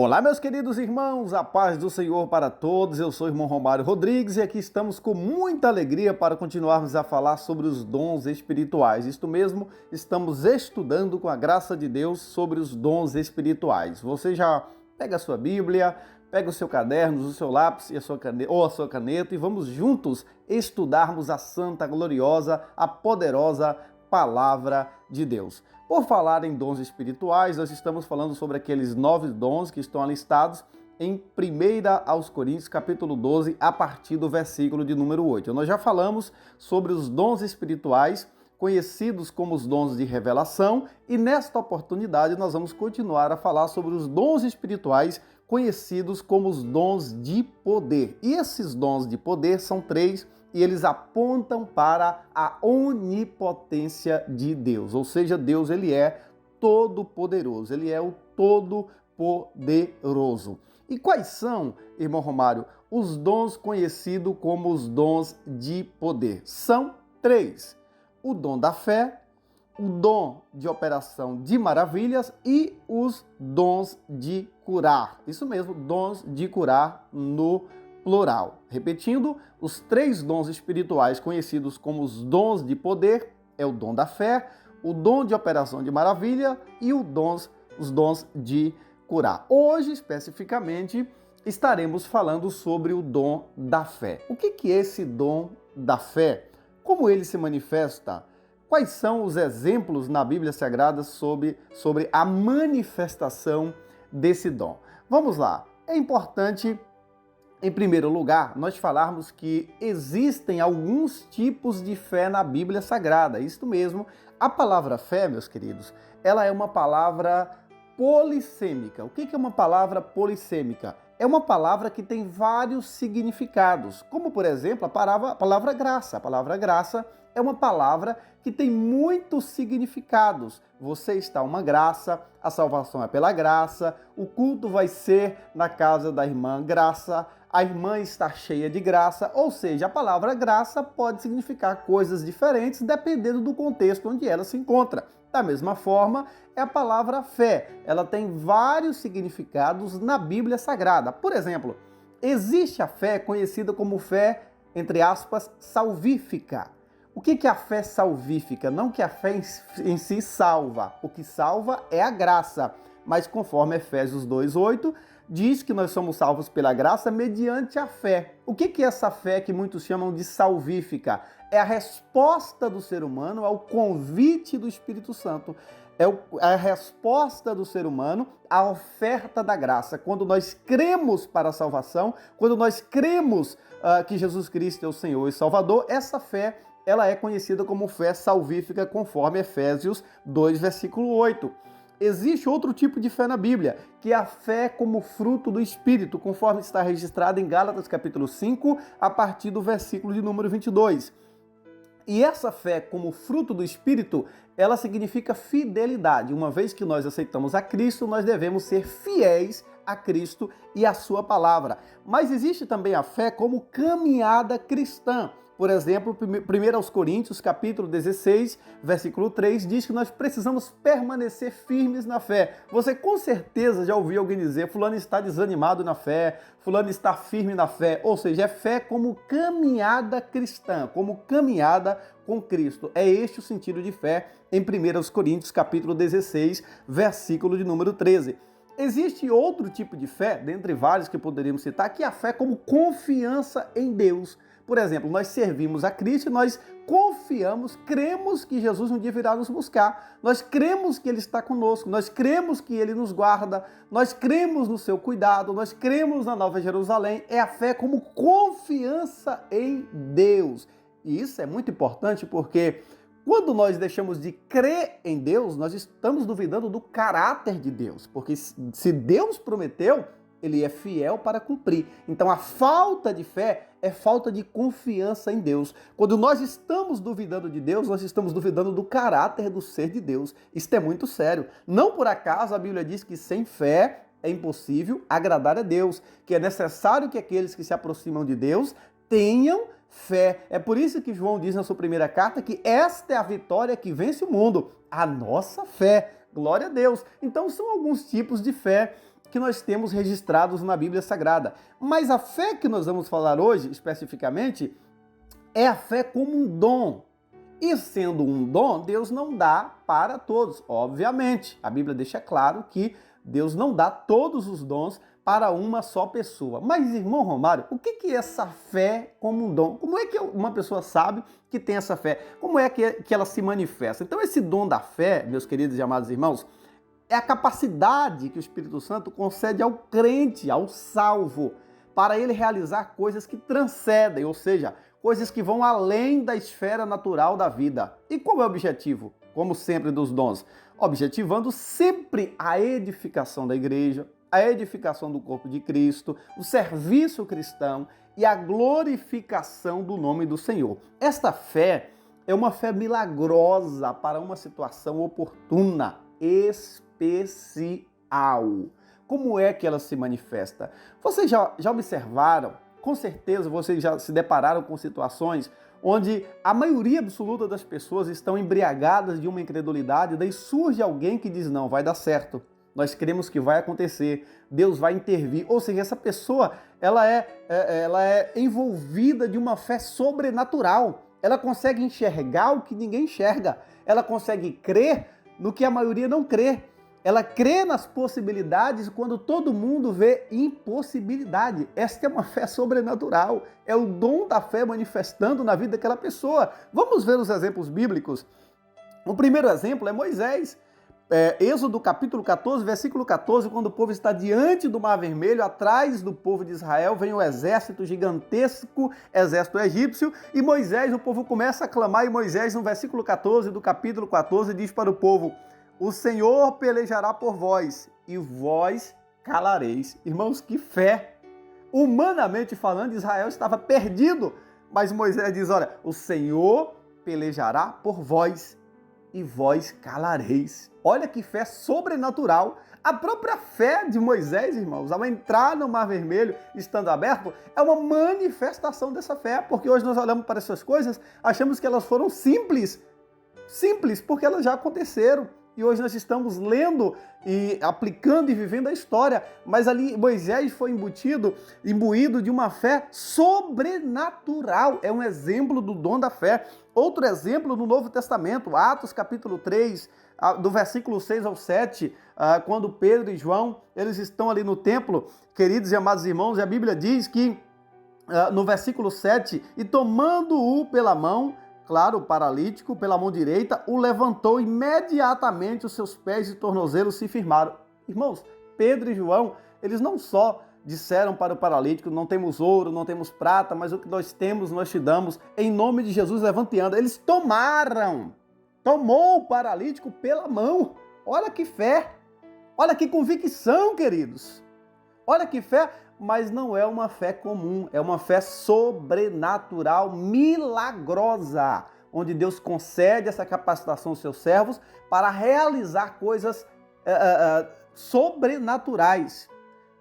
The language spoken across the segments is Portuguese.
Olá, meus queridos irmãos, a paz do Senhor para todos. Eu sou o irmão Romário Rodrigues e aqui estamos com muita alegria para continuarmos a falar sobre os dons espirituais. Isto mesmo, estamos estudando com a graça de Deus sobre os dons espirituais. Você já pega a sua Bíblia, pega o seu caderno, o seu lápis e a sua caneta e vamos juntos estudarmos a santa, gloriosa, a poderosa Palavra de Deus. Por falar em dons espirituais, nós estamos falando sobre aqueles 9 dons que estão listados em 1 aos Coríntios, capítulo 12, a partir do versículo de número 8. Nós já falamos sobre os dons espirituais, conhecidos como os dons de revelação, e nesta oportunidade nós vamos continuar a falar sobre os dons espirituais, conhecidos como os dons de poder. E esses dons de poder são 3, e eles apontam para a onipotência de Deus. Ou seja, Deus ele é todo-poderoso, ele é o todo-poderoso. E quais são, irmão Romário, os dons conhecidos como os dons de poder? São 3. O dom da fé, o dom de operação de maravilhas e os dons de curar. Isso mesmo, dons de curar no plural. Repetindo, os 3 dons espirituais conhecidos como os dons de poder é o dom da fé, o dom de operação de maravilha e os dons de curar. Hoje, especificamente, estaremos falando sobre o dom da fé. O que é esse dom da fé? Como ele se manifesta? Quais são os exemplos na Bíblia Sagrada sobre a manifestação desse dom? Vamos lá. É importante, em primeiro lugar, nós falarmos que existem alguns tipos de fé na Bíblia Sagrada. Isto mesmo, a palavra fé, meus queridos, ela é uma palavra polissêmica. O que é uma palavra polissêmica? É uma palavra que tem vários significados, como, por exemplo, a palavra graça. A palavra graça é uma palavra que tem muitos significados. Você está uma graça, a salvação é pela graça, o culto vai ser na casa da irmã graça, a irmã está cheia de graça, ou seja, a palavra graça pode significar coisas diferentes dependendo do contexto onde ela se encontra. Da mesma forma, é a palavra fé. Ela tem vários significados na Bíblia Sagrada. Por exemplo, existe a fé conhecida como fé, entre aspas, salvífica. O que é a fé salvífica? Não que a fé em si salva. O que salva é a graça. Mas conforme Efésios 2:8, diz que nós somos salvos pela graça mediante a fé. O que é essa fé que muitos chamam de salvífica? É a resposta do ser humano ao convite do Espírito Santo. É a resposta do ser humano à oferta da graça. Quando nós cremos para a salvação, quando nós cremos que Jesus Cristo é o Senhor e Salvador, essa fé ela é conhecida como fé salvífica, conforme Efésios 2, versículo 8. Existe outro tipo de fé na Bíblia, que é a fé como fruto do Espírito, conforme está registrado em Gálatas capítulo 5, a partir do versículo de número 22. E essa fé como fruto do Espírito, ela significa fidelidade. Uma vez que nós aceitamos a Cristo, nós devemos ser fiéis a Cristo e a sua palavra. Mas existe também a fé como caminhada cristã. Por exemplo, 1 aos Coríntios, capítulo 16, versículo 3, diz que nós precisamos permanecer firmes na fé. Você com certeza já ouviu alguém dizer, fulano está desanimado na fé, fulano está firme na fé. Ou seja, é fé como caminhada cristã, como caminhada com Cristo. É este o sentido de fé em 1 aos Coríntios, capítulo 16, versículo de número 13. Existe outro tipo de fé, dentre vários que poderíamos citar, que é a fé como confiança em Deus. Por exemplo, nós servimos a Cristo e nós confiamos, cremos que Jesus um dia virá nos buscar. Nós cremos que Ele está conosco, nós cremos que Ele nos guarda, nós cremos no seu cuidado, nós cremos na Nova Jerusalém. É a fé como confiança em Deus. E isso é muito importante porque quando nós deixamos de crer em Deus, nós estamos duvidando do caráter de Deus. Porque se Deus prometeu, Ele é fiel para cumprir. Então a falta de fé é falta de confiança em Deus. Quando nós estamos duvidando de Deus, nós estamos duvidando do caráter do ser de Deus. Isso é muito sério. Não por acaso a Bíblia diz que sem fé é impossível agradar a Deus, que é necessário que aqueles que se aproximam de Deus tenham fé. É por isso que João diz na sua primeira carta que esta é a vitória que vence o mundo, a nossa fé. Glória a Deus. Então são alguns tipos de fé que nós temos registrados na Bíblia Sagrada. Mas a fé que nós vamos falar hoje, especificamente, é a fé como um dom. E sendo um dom, Deus não dá para todos, obviamente. A Bíblia deixa claro que Deus não dá todos os dons para uma só pessoa. Mas, irmão Romário, o que é essa fé como um dom? Como é que uma pessoa sabe que tem essa fé? Como é que ela se manifesta? Então, esse dom da fé, meus queridos e amados irmãos, é a capacidade que o Espírito Santo concede ao crente, ao salvo, para ele realizar coisas que transcendem, ou seja, coisas que vão além da esfera natural da vida. E qual é o objetivo? Como sempre dos dons, objetivando sempre a edificação da igreja, a edificação do corpo de Cristo, o serviço cristão e a glorificação do nome do Senhor. Esta fé é uma fé milagrosa para uma situação oportuna, especial. Como é que ela se manifesta? Vocês já observaram? Com certeza vocês já se depararam com situações onde a maioria absoluta das pessoas estão embriagadas de uma incredulidade, daí surge alguém que diz, não, vai dar certo. Nós cremos que vai acontecer, Deus vai intervir. Ou seja, essa pessoa ela é envolvida de uma fé sobrenatural. Ela consegue enxergar o que ninguém enxerga. Ela consegue crer no que a maioria não crê. Ela crê nas possibilidades quando todo mundo vê impossibilidade. Esta é uma fé sobrenatural. É o dom da fé manifestando na vida daquela pessoa. Vamos ver os exemplos bíblicos. O primeiro exemplo é Moisés. Êxodo capítulo 14, versículo 14, quando o povo está diante do Mar Vermelho, atrás do povo de Israel vem o exército gigantesco, exército egípcio, e Moisés, o povo começa a clamar, e Moisés, no versículo 14 do capítulo 14, diz para o povo, o Senhor pelejará por vós, e vós calareis. Irmãos, que fé! Humanamente falando, Israel estava perdido, mas Moisés diz, olha, o Senhor pelejará por vós, e vós calareis. Olha que fé sobrenatural. A própria fé de Moisés, irmãos, ao entrar no Mar Vermelho, estando aberto, é uma manifestação dessa fé, porque hoje nós olhamos para essas coisas, achamos que elas foram simples, porque elas já aconteceram. E hoje nós estamos lendo e aplicando e vivendo a história, mas ali Moisés foi imbuído de uma fé sobrenatural. É um exemplo do dom da fé. Outro exemplo no Novo Testamento, Atos capítulo 3, do versículo 6 ao 7, quando Pedro e João, eles estão ali no templo, queridos e amados irmãos, e a Bíblia diz que no versículo 7, e tomando-o pela mão, claro, o paralítico, pela mão direita, o levantou imediatamente, os seus pés e tornozelos se firmaram. Irmãos, Pedro e João, eles não só disseram para o paralítico, não temos ouro, não temos prata, mas o que nós temos, nós te damos, em nome de Jesus, levante e anda. Eles tomou o paralítico pela mão. Olha que fé, olha que convicção, queridos. Olha que fé, mas não é uma fé comum, é uma fé sobrenatural, milagrosa, onde Deus concede essa capacitação aos seus servos para realizar coisas sobrenaturais,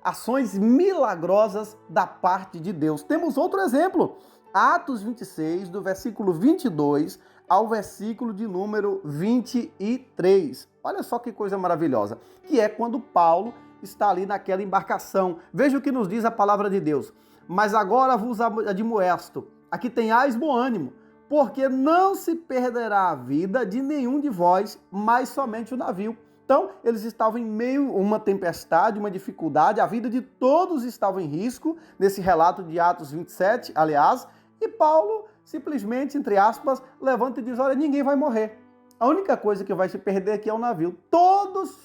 ações milagrosas da parte de Deus. Temos outro exemplo, Atos 26, do versículo 22 ao versículo de número 23. Olha só que coisa maravilhosa, que é quando Paulo está ali naquela embarcação. Veja o que nos diz a palavra de Deus. Mas agora vos admoesto, aqui tenhais bom ânimo, porque não se perderá a vida de nenhum de vós, mas somente o navio. Então, eles estavam em meio a uma tempestade, uma dificuldade, a vida de todos estava em risco, nesse relato de Atos 27, aliás, e Paulo simplesmente, entre aspas, levanta e diz, olha, ninguém vai morrer. A única coisa que vai se perder aqui é o navio. Todos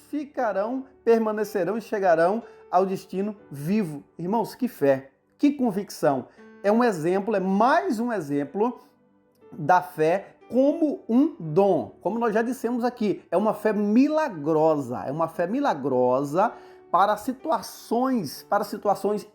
permanecerão e chegarão ao destino vivo. Irmãos, que fé, que convicção. É um exemplo, é mais um exemplo da fé como um dom. Como nós já dissemos aqui, é uma fé milagrosa. É uma fé milagrosa para situações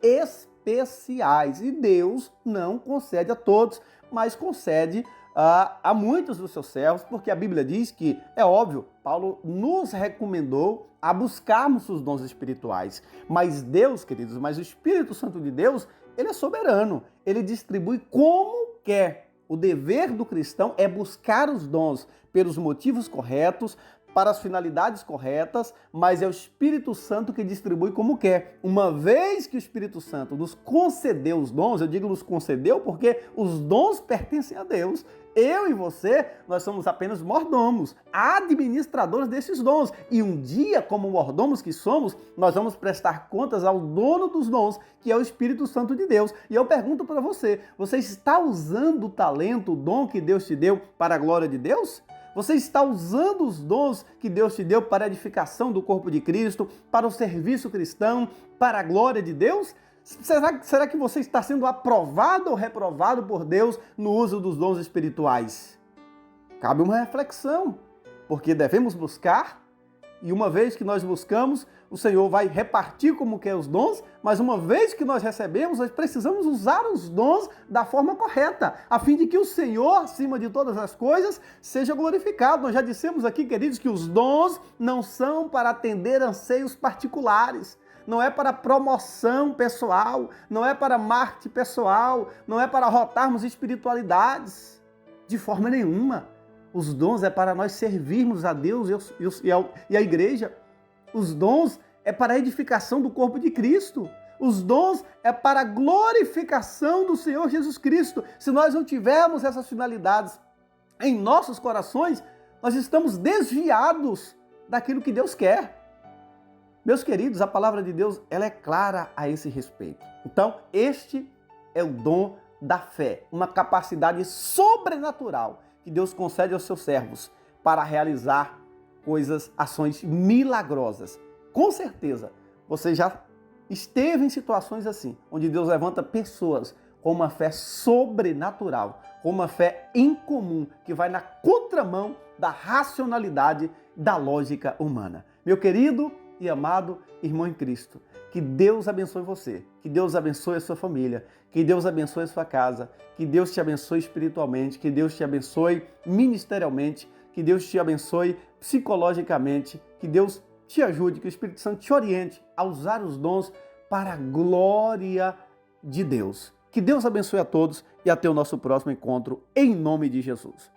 especiais. E Deus não concede a todos, mas concede a muitos dos seus servos, porque a Bíblia diz que, é óbvio, Paulo nos recomendou a buscarmos os dons espirituais. Mas Deus, queridos, mas o Espírito Santo de Deus, ele é soberano. Ele distribui como quer. O dever do cristão é buscar os dons pelos motivos corretos, para as finalidades corretas, mas é o Espírito Santo que distribui como quer. Uma vez que o Espírito Santo nos concedeu os dons, eu digo nos concedeu porque os dons pertencem a Deus. Eu e você, nós somos apenas mordomos, administradores desses dons. E um dia, como mordomos que somos, nós vamos prestar contas ao dono dos dons, que é o Espírito Santo de Deus. E eu pergunto para você, você está usando o talento, o dom que Deus te deu para a glória de Deus? Você está usando os dons que Deus te deu para a edificação do corpo de Cristo, para o serviço cristão, para a glória de Deus? Será que você está sendo aprovado ou reprovado por Deus no uso dos dons espirituais? Cabe uma reflexão, porque devemos buscar, e uma vez que nós buscamos, o Senhor vai repartir como quer os dons, mas uma vez que nós recebemos, nós precisamos usar os dons da forma correta, a fim de que o Senhor, acima de todas as coisas, seja glorificado. Nós já dissemos aqui, queridos, que os dons não são para atender anseios particulares, não é para promoção pessoal, não é para marketing pessoal, não é para rotarmos espiritualidades, de forma nenhuma. Os dons é para nós servirmos a Deus e a igreja. Os dons é para a edificação do corpo de Cristo. Os dons é para a glorificação do Senhor Jesus Cristo. Se nós não tivermos essas finalidades em nossos corações, nós estamos desviados daquilo que Deus quer. Meus queridos, a palavra de Deus, ela é clara a esse respeito. Então, este é o dom da fé, uma capacidade sobrenatural que Deus concede aos seus servos para realizar ações milagrosas. Com certeza, você já esteve em situações assim, onde Deus levanta pessoas com uma fé sobrenatural, com uma fé incomum, que vai na contramão da racionalidade, da lógica humana. Meu querido e amado irmão em Cristo, que Deus abençoe você, que Deus abençoe a sua família, que Deus abençoe a sua casa, que Deus te abençoe espiritualmente, que Deus te abençoe ministerialmente, que Deus te abençoe psicologicamente, que Deus te ajude, que o Espírito Santo te oriente a usar os dons para a glória de Deus. Que Deus abençoe a todos e até o nosso próximo encontro, em nome de Jesus.